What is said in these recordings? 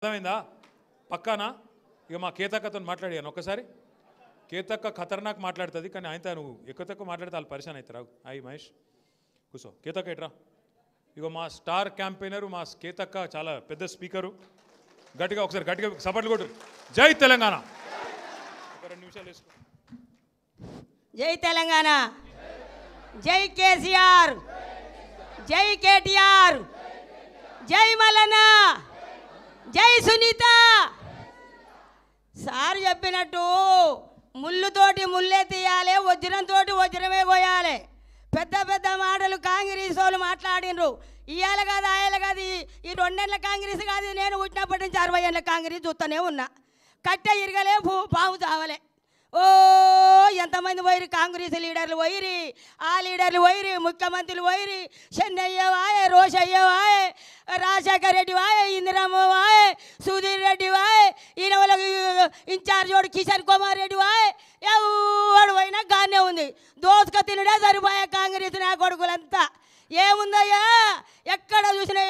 అర్థమైందా? పక్కానా? ఇక మా కేతక్కతో మాట్లాడాను ఒక్కసారి. కేతక్క ఖతర్నాక్ మాట్లాడుతుంది, కానీ ఆయన నువ్వు ఎక్కువ తక్కువ మాట్లాడితే వాళ్ళు పరిశాన్ అవుతారు. అయ్యి మహేష్ కూర్చో. కేతక్క ఎట్రా? ఇగో మా స్టార్ క్యాంపెయినరు మా కేతక్క, చాలా పెద్ద స్పీకరు. గట్టిగా ఒకసారి గట్టిగా సపోర్ట్లు కొట్టు. జై తెలంగాణ. ఒక 2 నిమిషాలు వేసుకో. జై తెలంగాణ, జై కేసీఆర్, జై కేటీఆర్, జై మల్లన్న, జై సునీత. సార్ చెప్పినట్టు ముళ్ళుతోటి ముళ్ళే తీయాలి, వజ్రంతో వజ్రమే కోయాలి. పెద్ద పెద్ద మాటలు కాంగ్రెస్ వాళ్ళు మాట్లాడినరు. ఇవాళ కాదు ఆయన కాదు, ఈ 2 ఏళ్ళ కాంగ్రెస్ కాదు, నేను పుట్టినప్పటి నుంచి 60 ఏళ్ళ కాంగ్రెస్ చూస్తూనే ఉన్నా. కట్టె ఇరగలే, పాము చావలే. ఓ ఎంతమంది పోయిరి, కాంగ్రెస్ లీడర్లు పోయిరి, ఆ లీడర్లు పోయిరి, ముఖ్యమంత్రులు పోయిరి. చెన్నయ్య వాయే, రోషయ్య వాయే, రాజశేఖర్ రెడ్డి వాయే, ఇందిరమ్మ వాయే, సుధీర్ రెడ్డి వాయే, ఈయన వాళ్ళకి ఇన్ఛార్జ్ వాడు కిషన్ కుమార్ రెడ్డి వాయే. ఎవడు పోయినా గానే ఉంది, దోసుక తినడే సరిపోయా కాంగ్రెస్ నా కొడుకులంతా. ఏముందయ్యా, ఎక్కడ చూసినా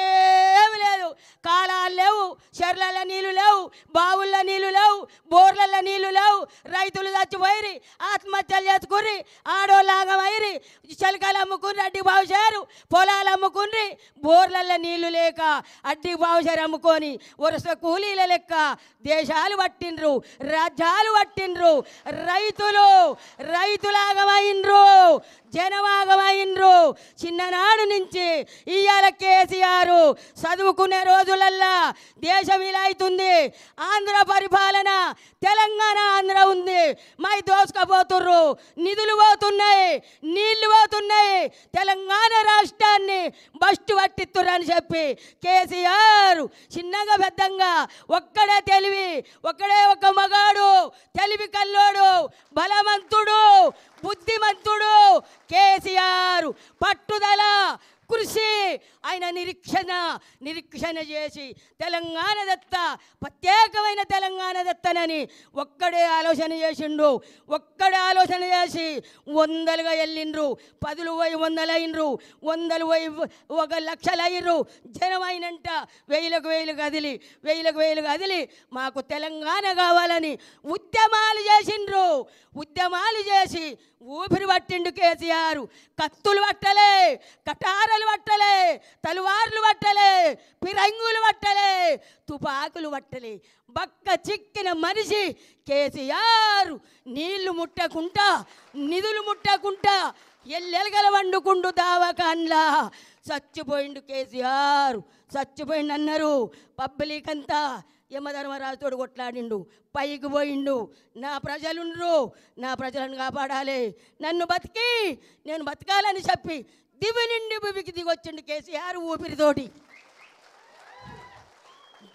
ఏమి లేదు. కాలాలు లేవు, చెర్లలో నీళ్ళు లేవు, బావుల్లో నీళ్ళు లేవు, బోర్లలో నీళ్ళు లేవు. రైతులు చచ్చిపోయి ఆత్మహత్యలు చేసుకుని ఆడోళ్ళాగమైరి, చిలకలు అమ్ముకుని అడ్డి బావుశారు, పొలాలు అమ్ముకుని బోర్లలో నీళ్లు లేక అడ్డి బావుశారు అమ్ముకొని వరుస కూలీల లెక్క దేశాలు పట్టిండ్రు, రాజ్యాలు పట్టిండ్రు. రైతులాగమైండ్రు, జనమాగమైండ్రు. చిన్ననాడు నుంచి ఇవాళ కేసీఆర్ చదువుకునే రోజులల్లా దేశం ఇలా అవుతుంది. ఆంధ్ర పరిపాలన, తెలంగాణ ఆంధ్ర ఉంది. మై దోసుకపోతుర్రు, నిధులు పోతున్నాయి, నీళ్లు పోతున్నాయి. తెలంగాణ రాష్ట్రాన్ని బస్టు పట్టిస్తుర్రు అని చెప్పి కేసీఆర్ చిన్నగా పెద్దంగా ఒక్కడే తెలివి, ఒక్కడే ఒక మగాడు, తెలివి కల్లోడు, బలవంతుడు, బుద్ధిమంతుడు కేసీఆర్. పట్టుదల, కృషి, ఆయన నిరీక్షణ చేసి తెలంగాణ దత్త, ప్రత్యేకమైన తెలంగాణ దత్తనని ఒక్కడే ఆలోచన చేసిండు. ఒక్కడే ఆలోచన చేసి 100లుగా వెళ్ళిండ్రు, 10లు పోయి 100లు అయినరు, 100లు పోయి 1,00,000 అయినరు. జనమైనంట 1000కు 1000 కదిలి మాకు తెలంగాణ కావాలని ఉద్యమాలు చేసిండ్రు. ఉద్యమాలు చేసి ఊపిరి పట్టిండు కేసీఆర్. కత్తులు పట్టలే, కటారలు పట్టలే, తలువార్లు పట్టలే, పిరంగులు పట్టలే, తుపాకులు పట్టలే. బక్క చిక్కిన మనిషి కేసీఆర్. నీళ్లు ముట్టకుంటా, నిధులు ముట్టకుంటా ఎల్లెలగల వండుకుండు దావకాన్లా చచ్చిపోయిండు కేసీఆర్. చచ్చిపోయిండు అన్నారు. పబ్లిక్ అంతా యమధర్మరాజుతోడు కొట్లాడిండు, పైకి పోయిండు. నా ప్రజలుండ్రు, నా ప్రజలను కాపాడాలి, నన్ను బతికి నేను బతకాలని చెప్పి దివి నిండి భూమికి దిగొచ్చిండు కేసీఆర్ ఊపిరితోటి.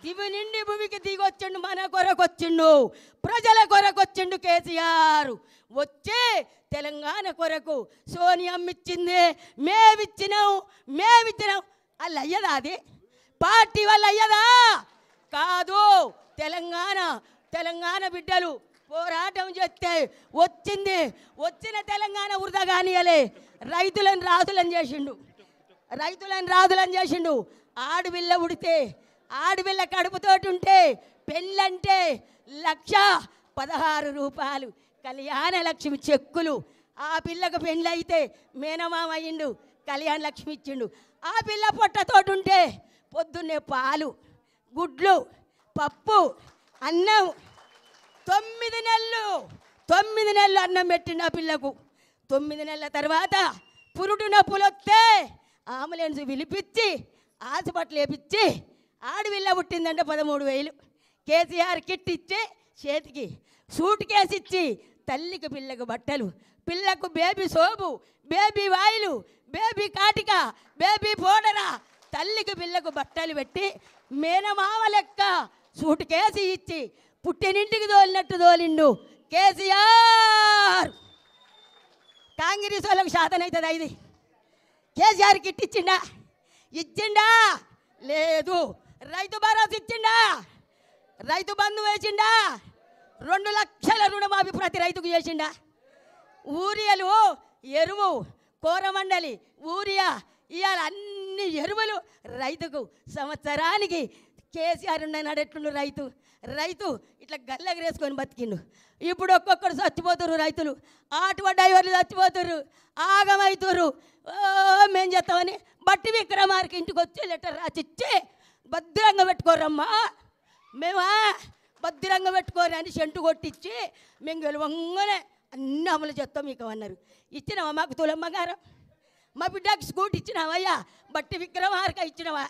దివి నిండి భూమికి దిగొచ్చిండు, మన కొరకొచ్చిండు, ప్రజల కొరకొచ్చిండు కేసీఆర్. వచ్చే తెలంగాణ కొరకు సోనియమ్మ ఇచ్చింది, మేమిచ్చినాం. వాళ్ళు అయ్యదా? అది పార్టీ వాళ్ళు అయ్యదా? కాదు. తెలంగాణ బిడ్డలు పోరాటం చేస్తే వచ్చింది. వచ్చిన తెలంగాణ వృధా కానియలే. రైతులను రాజులను చేసిండు. ఆడపిల్ల ఉడితే, ఆడపిల్ల కడుపుతోటి ఉంటే పెళ్ళంటే 1,16 రూపాయలు కళ్యాణ లక్ష్మి చెక్కులు. ఆ పిల్లకు పెళ్ళైతే మేనమామ అయ్యిండు, కళ్యాణ లక్ష్మి ఇచ్చిండు. ఆ పిల్ల పొట్టతోటి ఉంటే పొద్దున్నే పాలు, గుడ్లు, పప్పు, అన్నం. 9 నెలలు అన్నం పెట్టిండు ఆ పిల్లకు. 9 నెలల తర్వాత పురుడు నొప్పులు వస్తే అంబులెన్స్ పిలిపించి హాస్పిటల్ వేపించి ఆడపిల్ల పుట్టిందంటే 13,000 కేసీఆర్ కిట్ ఇచ్చి చేతికి సూట్ కేసు ఇచ్చి తల్లికి పిల్లకు బట్టలు, పిల్లకు baby soap, baby oil, baby కాటిక, బేబీ పౌడరా, తల్లికి పిల్లకు బట్టలు పెట్టి మేనమామ లెక్క సూట్ కేసు ఇచ్చి పుట్టినింటికి తోలినట్టు తోలిండు కేసీఆర్. కాంగ్రెస్ వాళ్ళకు శాతనవుతుంది ఇది. కేసీఆర్ కిట్ ఇచ్చిండా? లేదు. రైతు భరోసా ఇచ్చిండా? రైతు బంధు వేసిండా? 2 లక్షల రుణమాఫీ ప్రతి రైతుకు చేసిండా? ఊరియాలు, ఎరువు, కోరమండలి, ఊరియా, ఇవాళ అన్ని ఎరువులు రైతుకు సంవత్సరానికి కేసీఆర్ ఉన్నాడు ఎట్లుండు రైతు ఇట్లా గల్లగరేసుకొని బతికిండు. ఇప్పుడు ఒక్కొక్కరు చచ్చిపోతున్నారు రైతులు, ఆటో డ్రైవర్లు చచ్చిపోతున్నారు, ఆగమవుతున్నారు. మేము చేస్తామని బట్టి విక్రమార్కి ఇంటికి వచ్చి లెటర్ రాసిచ్చి భద్రంగా పెట్టుకోరమ్మా, మేమా భద్రంగా పెట్టుకోరు అని సెంటు కొట్టించి మేము గెలవంగానే అన్నీ అమలు చేస్తాం మీకు అన్నారు. ఇచ్చినావా మాకు తులమ్మ గారు? మా బిడ్డకి స్కూటీ ఇచ్చినావయ్యా, బట్టి విక్రమార్క ఇచ్చినావా?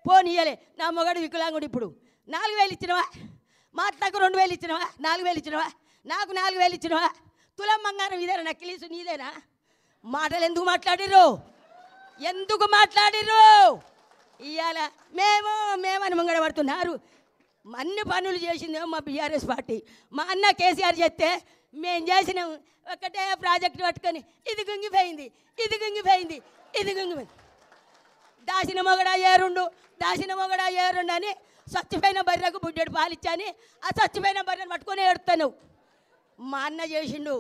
పోనీయలే. నా మొగడు వికలాంగుడు ఇప్పుడు 4000 ఇచ్చినవా? మా అత్తకు 2000 ఇచ్చినవా? 4000 ఇచ్చినవా? నాకు 4000 ఇచ్చినవా? తులం బంగారం ఇదేనా? నక్కిలీసు నీదేనా? మాటలు ఎందుకు మాట్లాడిర్రు? ఇవాళ మేమని ముంగడబడుతున్నారు. అన్ని పనులు చేసిందేమో మా బీఆర్ఎస్ పార్టీ. మా అన్న కేసీఆర్ చేస్తే మేము చేసినాం ఒకటే ప్రాజెక్టు పట్టుకొని ఇది గుంగిపోయింది. దాసిన మొగడా ఏరుండు అని చచ్చిపోయిన బర్రెకు బుడ్డెడు పాలిచ్చాని ఆ చచ్చిపోయిన బర్రెను పట్టుకొని ఏడుతాను. మా అన్న చేసిండు.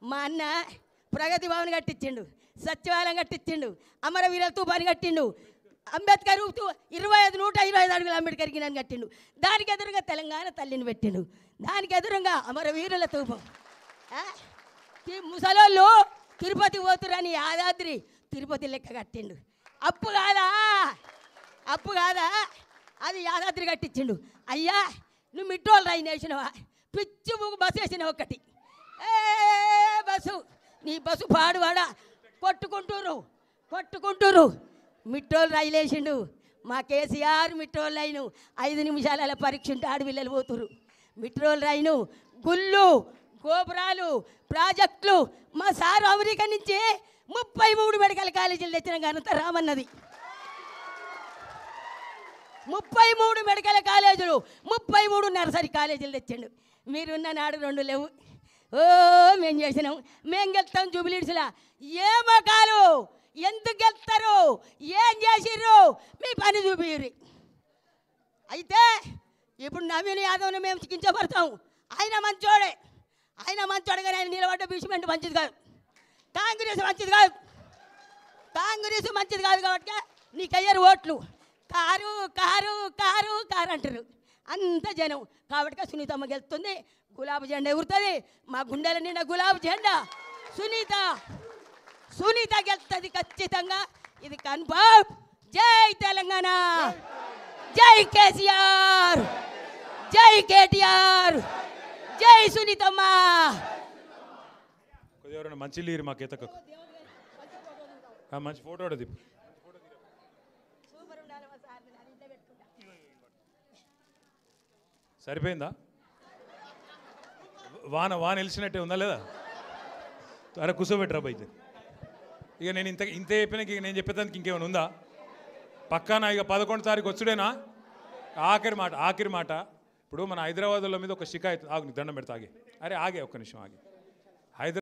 మా అన్న ప్రగతి భవన్ కట్టించిండు, సచివాలయం కట్టించిండు, అమరవీరుల తూపాన్ని కట్టిండు, అంబేద్కర్ 125 అడుగుల అంబేద్కర్కి నన్ను కట్టిండు. దానికి ఎదురుగా తెలంగాణ తల్లిని పెట్టిండు, దానికి ఎదురుగా అమరవీరుల తూపం. ముసలోళ్ళు తిరుపతి పోతురని యాదాద్రి తిరుపతి లెక్క కట్టిండు. అప్పు కాదా అది యాదాద్రి కట్టించిండు. అయ్యా నువ్వు మిట్టోళ్ళు రైన్ వేసినవా? పిచ్చి ముగ్గు బస్సు వేసినావు ఒకటి. బస్సు నీ బస్సు పాడువాడా కొట్టుకుంటూరు. మిట్టోళ్ళు రైలు వేసిండు. మా కేసీఆర్ మిట్రోల్ రైను 5 నిమిషాల పరీక్ష ఉంటే ఆడపిల్లలు పోతురు. మిట్రోల్ రైను, గుళ్ళు, గోపురాలు, ప్రాజెక్టులు. మా సారు అమెరికా నుంచి 33 మెడికల్ కాలేజీలు తెచ్చిన ఘనత రామన్నది. 33 మెడికల్ కాలేజీలు, 33 నర్సరీ కాలేజీలు తెచ్చిండు. మీరున్న నాడు 2 లేవు. మేము చేసినాం, మేము గెలుస్తాం జూబిలీడ్స్లా. ఏ మొఖాలు ఎందుకు గెలుస్తారు? ఏం చేసిర్రు? మీ పని చూపిర్రి. అయితే ఇప్పుడు నవీన్ యాదవ్ని మేము కించపడతాం. ఆయన మంచోడే కానీ ఆయన నిలబడ్డ బీచ్మెంట్ మంచిది కాదు. కాంగ్రెస్ మంచిది కాదు కాబట్టి నీకు అయ్యారు ఓట్లు. కారు అంటారు అంత జనం. కాబట్టి సునీతమ్మ గెలుస్తుంది, గులాబీ జెండా ఎగురుతుంది. మా గుండెల నిండా గులాబీ జెండా. సునీత గెలుస్తుంది ఖచ్చితంగా, ఇది కన్ఫర్మ్. జై తెలంగాణ, జై కేసీఆర్, జై కేటీఆర్, జై సునీతమ్మ. ఎవరైనా మంచి లీరు మా కేతకు మంచి ఫోటో దిప్పు. సరిపోయిందా? వాన వెలిసినట్టే ఉందా లేదా? అరే కూర్చోబెట్టరా బయట. ఇక నేను ఇంతే చెప్పినాక ఇక నేను చెప్పేదానికి ఇంకేమైనా ఉందా? పక్కానా ఇక 11 తారీఖు వచ్చుడేనా? ఆఖరి మాట. ఇప్పుడు మన హైదరాబాద్లో మీద ఒక షికాయత్. ఆగు, దండం పెడతా, ఆగే. అరే ఆగే, ఒక్క నిమిషం ఆగే.